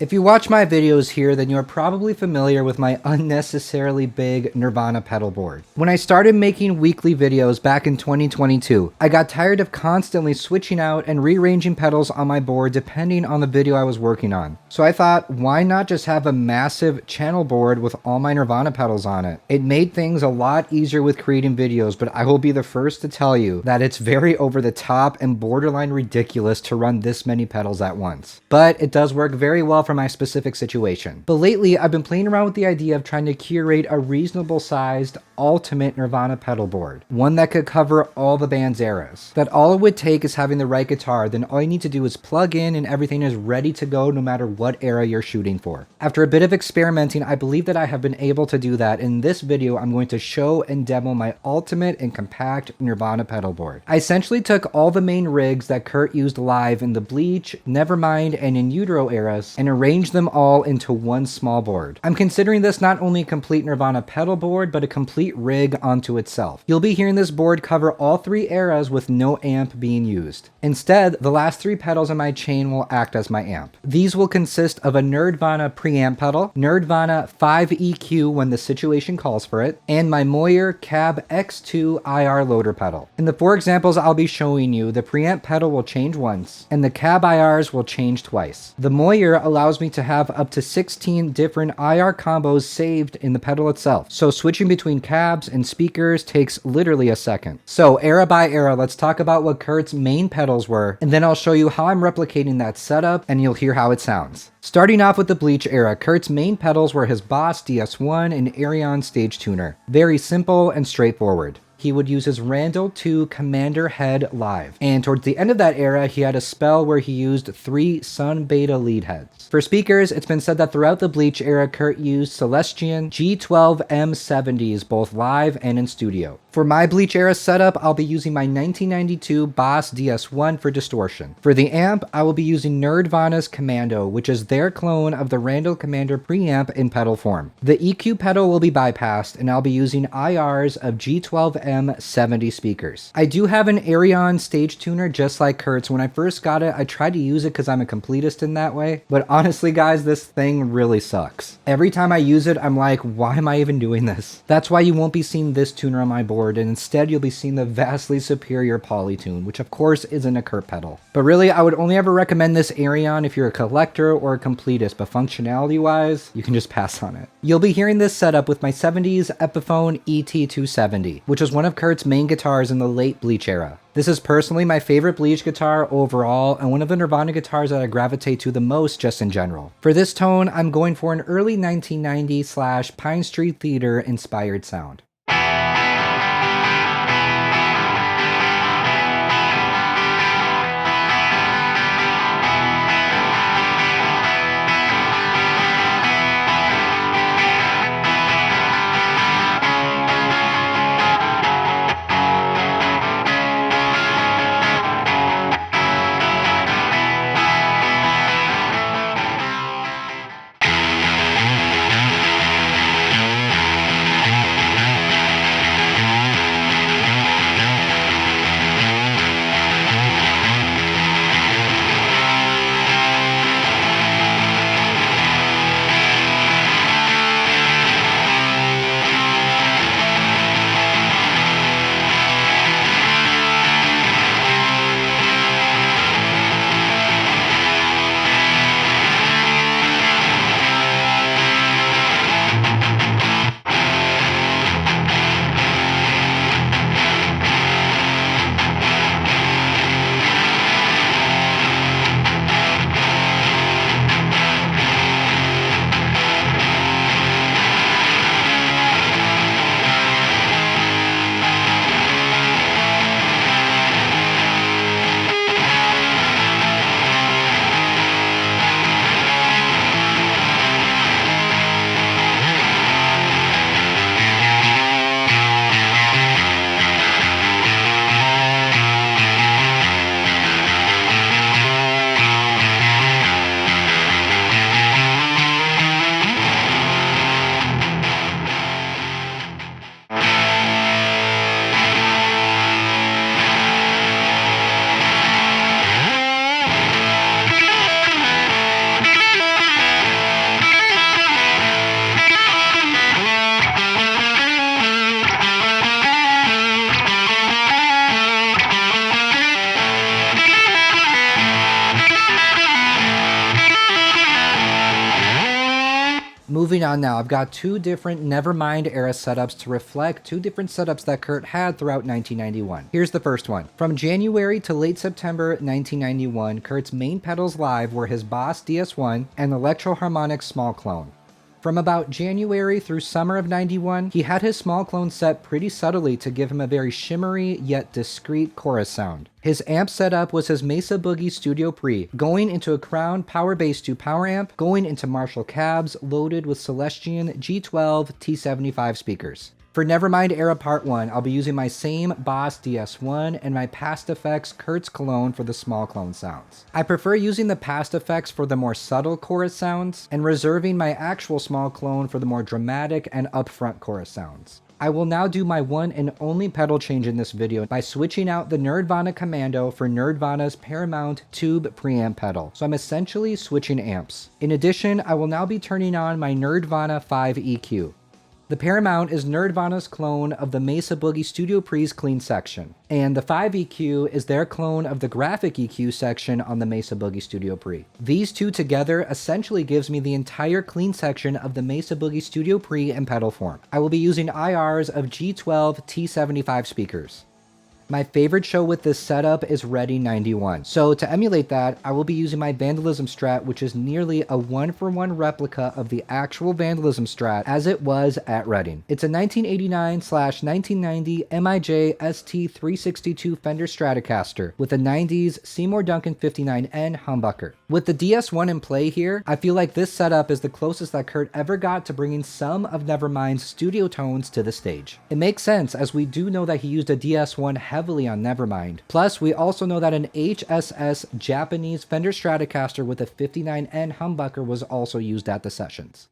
If you watch my videos here, then you're probably familiar with my unnecessarily big Nirvana pedal board. When I started making weekly videos back in 2022, I got tired of constantly switching out and rearranging pedals on my board depending on the video I was working on. So I thought, why not just have a massive channel board with all my Nirvana pedals on it? It made things a lot easier with creating videos, but I will be the first to tell you that it's very over the top and borderline ridiculous to run this many pedals at once. But it does work very well for my specific situation. But lately, I've been playing around with the idea of trying to curate a reasonable sized ultimate Nirvana pedal board. One that could cover all the band's eras. That all it would take is having the right guitar, then all you need to do is plug in and everything is ready to go no matter what era you're shooting for. After a bit of experimenting, I believe that I have been able to do that. In this video, I'm going to show and demo my ultimate and compact Nirvana pedal board. I essentially took all the main rigs that Kurt used live in the Bleach, Nevermind, and In Utero eras and arranged them all into one small board. I'm considering this not only a complete Nirvana pedal board, but a complete rig onto itself. You'll be hearing this board cover all three eras with no amp being used. Instead, the last three pedals in my chain will act as my amp. These will consist of a Nirvana preamp pedal, Nirvana 5 EQ when the situation calls for it, and my Moyer Cab X2 IR loader pedal. In the four examples I'll be showing you, the preamp pedal will change once, and the Cab IRs will change twice. The Moyer allows me to have up to 16 different IR combos saved in the pedal itself, so switching between cabs and speakers takes literally a second. So era by era, let's talk about what Kurt's main pedals were, and then I'll show you how I'm replicating that setup and you'll hear how it sounds. Starting off with the Bleach era, Kurt's main pedals were his Boss DS1 and Arion stage tuner. Very simple and straightforward. He would use his Randall II Commander head live. And towards the end of that era, he had a spell where he used 3 Sun Beta lead heads. For speakers, it's been said that throughout the Bleach era, Kurt used Celestion G12 M70s both live and in studio. For my Bleach era setup, I'll be using my 1992 Boss DS1 for distortion. For the amp, I will be using Nirvana's Commando, which is their clone of the Randall Commander preamp in pedal form. The EQ pedal will be bypassed, and I'll be using IRs of G12 M70 speakers. I do have an Arion stage tuner just like Kurt's. When I first got it, I tried to use it because I'm a completist in that way, but honestly guys, this thing really sucks. Every time I use it, I'm like, why am I even doing this? That's why you won't be seeing this tuner on my board, and instead you'll be seeing the vastly superior Polytune, which of course isn't a Kurt pedal. But really, I would only ever recommend this Arion if you're a collector or a completist, but functionality wise, you can just pass on it. You'll be hearing this setup with my 70s Epiphone ET270, which is one of Kurt's main guitars in the late Bleach era. This is personally my favorite Bleach guitar overall, and one of the Nirvana guitars that I gravitate to the most just in general. For this tone, I'm going for an early 1990s / Pine Street Theater inspired sound. Moving on now, I've got two different Nevermind era setups to reflect two different setups that Kurt had throughout 1991. Here's the first one. From January to late September 1991, Kurt's main pedals live were his Boss DS1 and Electro Harmonix small clone. From about January through summer of 91, he had his small clone set pretty subtly to give him a very shimmery yet discreet chorus sound. His amp setup was his Mesa Boogie Studio Pre, going into a Crown Power Bass 2 power amp, going into Marshall cabs loaded with Celestion G12 T75 speakers. For Nevermind era part 1, I'll be using my same Boss DS1 and my Past Effects Kurtz clone for the small clone sounds. I prefer using the Past Effects for the more subtle chorus sounds and reserving my actual small clone for the more dramatic and upfront chorus sounds. I will now do my one and only pedal change in this video by switching out the Nirvana Commando for Nirvana's Paramount Tube preamp pedal. So I'm essentially switching amps. In addition, I will now be turning on my Nirvana 5 EQ. The Paramount is Nirvana's clone of the Mesa Boogie Studio Pre's clean section, and the 5 EQ is their clone of the graphic EQ section on the Mesa Boogie Studio Pre. These two together essentially gives me the entire clean section of the Mesa Boogie Studio Pre in pedal form. I will be using IRs of G12 T75 speakers. My favorite show with this setup is Ready 91. So to emulate that, I will be using my Vandalism Strat, which is nearly a 1-for-1 replica of the actual Vandalism Strat as it was at Reading. It's a 1989/1990 MIJ ST362 Fender Stratocaster with a 90s Seymour Duncan 59N humbucker. With the DS1 in play here, I feel like this setup is the closest that Kurt ever got to bringing some of Nevermind's studio tones to the stage. It makes sense, as we do know that he used a DS1 heavily on Nevermind. Plus, we also know that an HSS Japanese Fender Stratocaster with a 59N humbucker was also used at the sessions.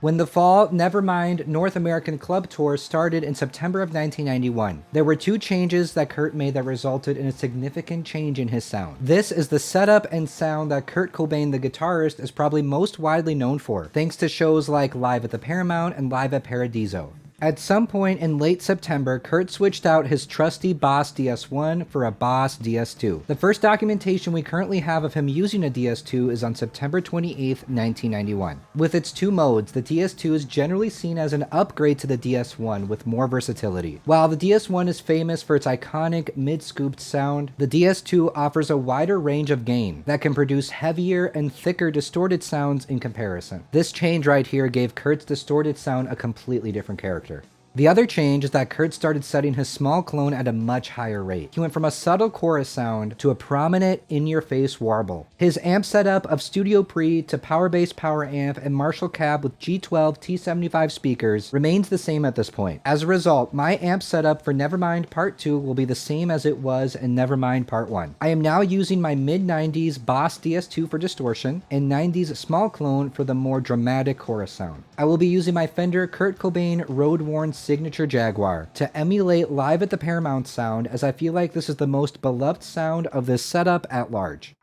When the Fall Nevermind North American Club Tour started in September of 1991, there were two changes that Kurt made that resulted in a significant change in his sound. This is the setup and sound that Kurt Cobain, the guitarist, is probably most widely known for, thanks to shows like Live at the Paramount and Live at Paradiso. At some point in late September, Kurt switched out his trusty Boss DS1 for a Boss DS2. The first documentation we currently have of him using a DS2 is on September 28th, 1991. With its two modes, the DS2 is generally seen as an upgrade to the DS1 with more versatility. While the DS1 is famous for its iconic mid-scooped sound, the DS2 offers a wider range of gain that can produce heavier and thicker distorted sounds in comparison. This change right here gave Kurt's distorted sound a completely different character. The other change is that Kurt started setting his small clone at a much higher rate. He went from a subtle chorus sound to a prominent in-your-face warble. His amp setup of Studio Pre to Power Bass Power Amp and Marshall Cab with G12 T75 speakers remains the same at this point. As a result, my amp setup for Nevermind Part 2 will be the same as it was in Nevermind Part 1. I am now using my mid-90s Boss DS2 for distortion and 90s small clone for the more dramatic chorus sound. I will be using my Fender Kurt Cobain Road-Worn Signature Jaguar to emulate Live at the Paramount sound, as I feel like this is the most beloved sound of this setup at large.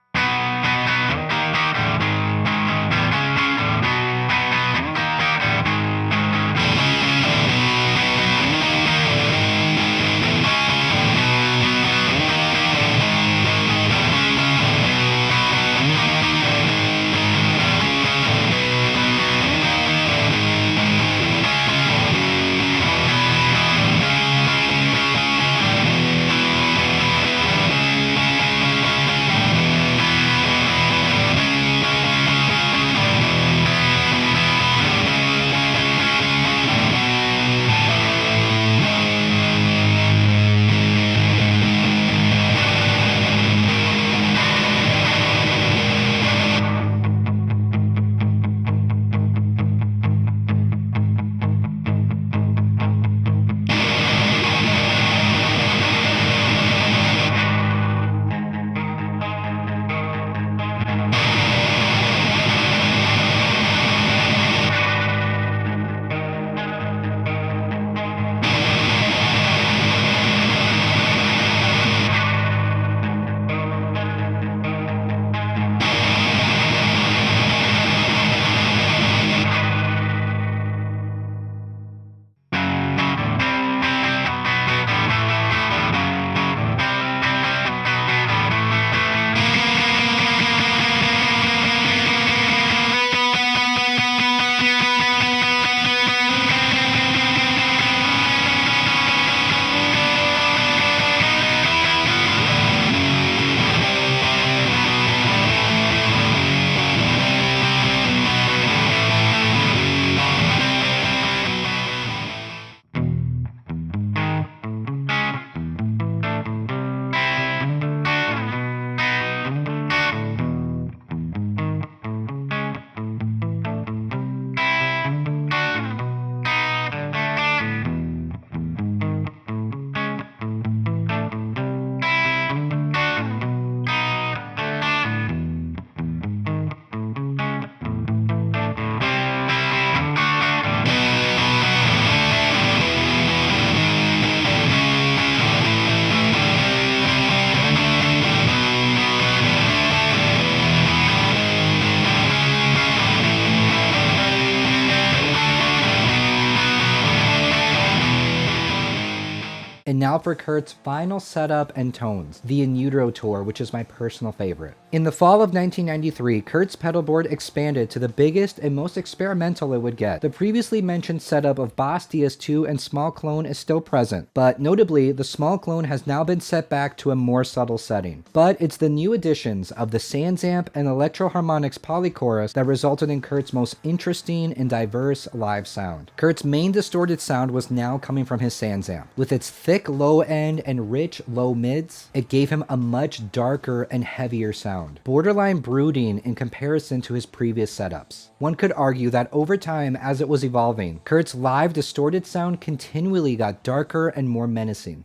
And now for Kurt's final setup and tones, the In Utero tour, which is my personal favorite. In the fall of 1993, Kurt's pedalboard expanded to the biggest and most experimental it would get. The previously mentioned setup of Boss DS2 and small clone is still present, but notably, the small clone has now been set back to a more subtle setting. But it's the new additions of the Sans Amp and Electro Harmonics polychorus that resulted in Kurt's most interesting and diverse live sound. Kurt's main distorted sound was now coming from his Sans Amp. With its thick low end and rich low mids, it gave him a much darker and heavier sound, borderline brooding in comparison to his previous setups. One could argue that over time, as it was evolving, Kurt's live distorted sound continually got darker and more menacing.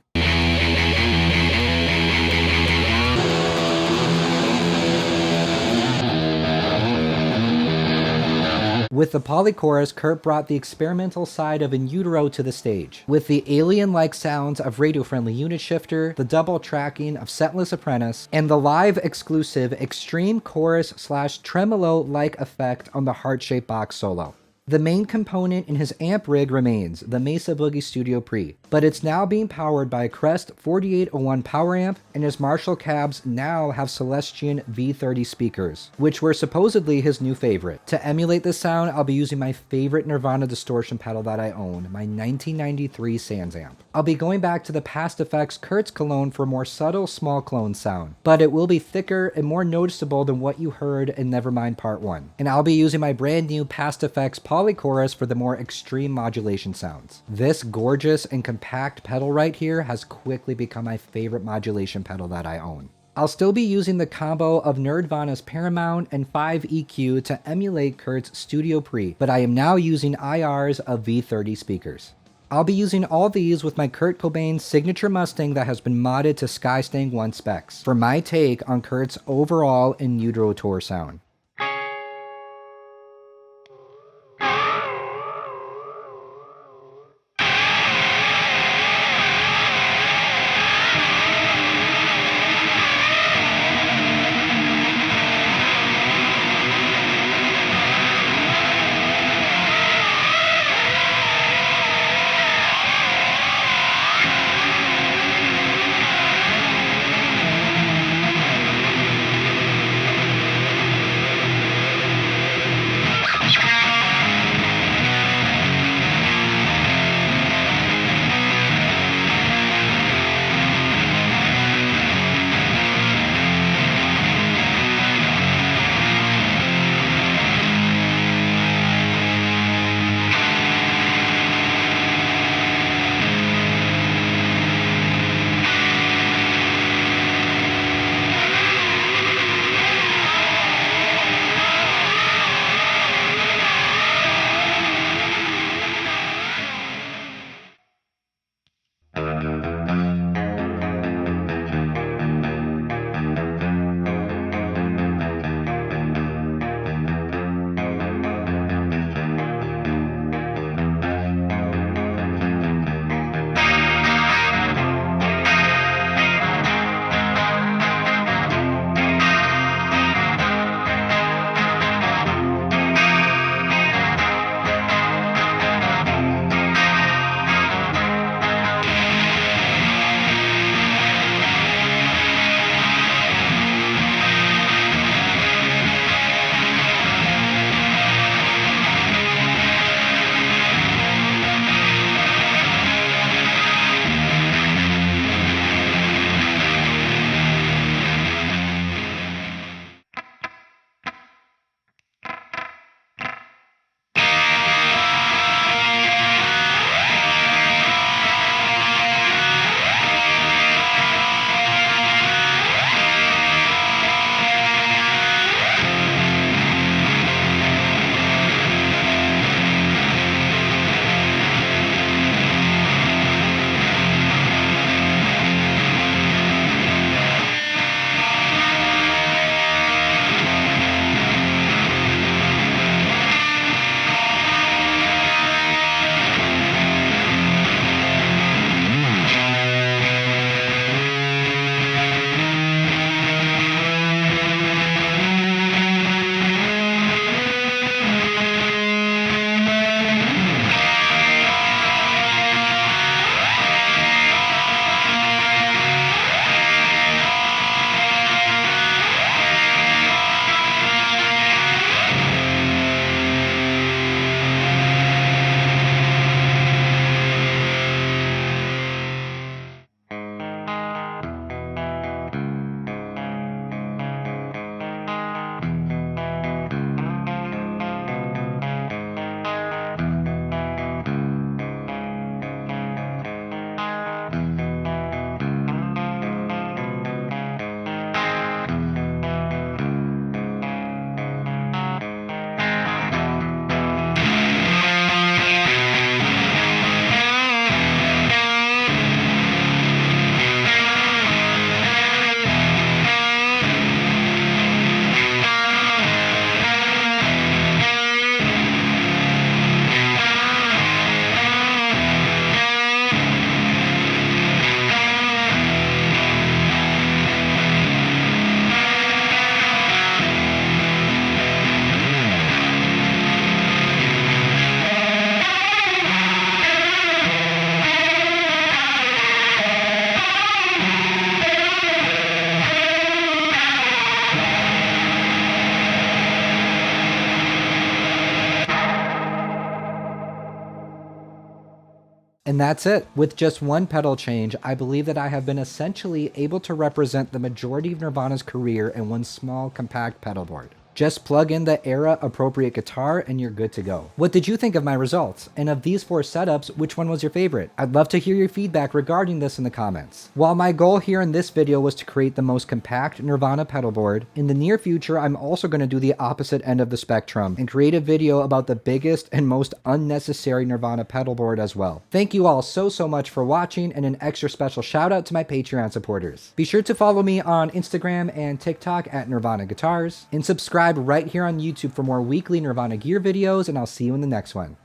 With the polychorus, Kurt brought the experimental side of In Utero to the stage. With the alien-like sounds of radio-friendly unit shifter, the double tracking of Scentless Apprentice, and the live exclusive extreme chorus/tremolo-like effect on the heart-shaped box solo. The main component in amp rig remains the Mesa Boogie Studio Pre, but it's now being powered by a Crest 4801 power amp, and his Marshall cabs now have Celestion V30 speakers, which were supposedly his new favorite. To emulate this sound, I'll be using my favorite Nirvana distortion pedal that I own, my 1993 Sans amp. I'll be going back to the Past Effects Kurtz Cologne for a more subtle small clone sound, but it will be thicker and more noticeable than what you heard in Nevermind Part 1. And I'll be using my brand new Past Effects Polychorus for the more extreme modulation sounds. This gorgeous and compact pedal right here has quickly become my favorite modulation pedal that I own. I'll still be using the combo of Nirvana's Paramount and 5EQ to emulate Kurt's Studio Pre, but I am now using IRs of V30 speakers. I'll be using all these with my Kurt Cobain signature Mustang that has been modded to Skystang 1 specs for my take on Kurt's overall In Utero tour sound. And that's it. With just one pedal change, I believe that I have been essentially able to represent the majority of Nirvana's career in one small, compact pedal board. Just plug in the era-appropriate guitar and you're good to go. What did you think of my results? And of these 4 setups, which one was your favorite? I'd love to hear your feedback regarding this in the comments. While my goal here in this video was to create the most compact Nirvana pedal board, in the near future I'm also going to do the opposite end of the spectrum and create a video about the biggest and most unnecessary Nirvana pedal board as well. Thank you all so much for watching, and an extra special shout out to my Patreon supporters. Be sure to follow me on Instagram and TikTok at Nirvana Guitars, and subscribe right here on YouTube for more weekly Nirvana gear videos, and I'll see you in the next one.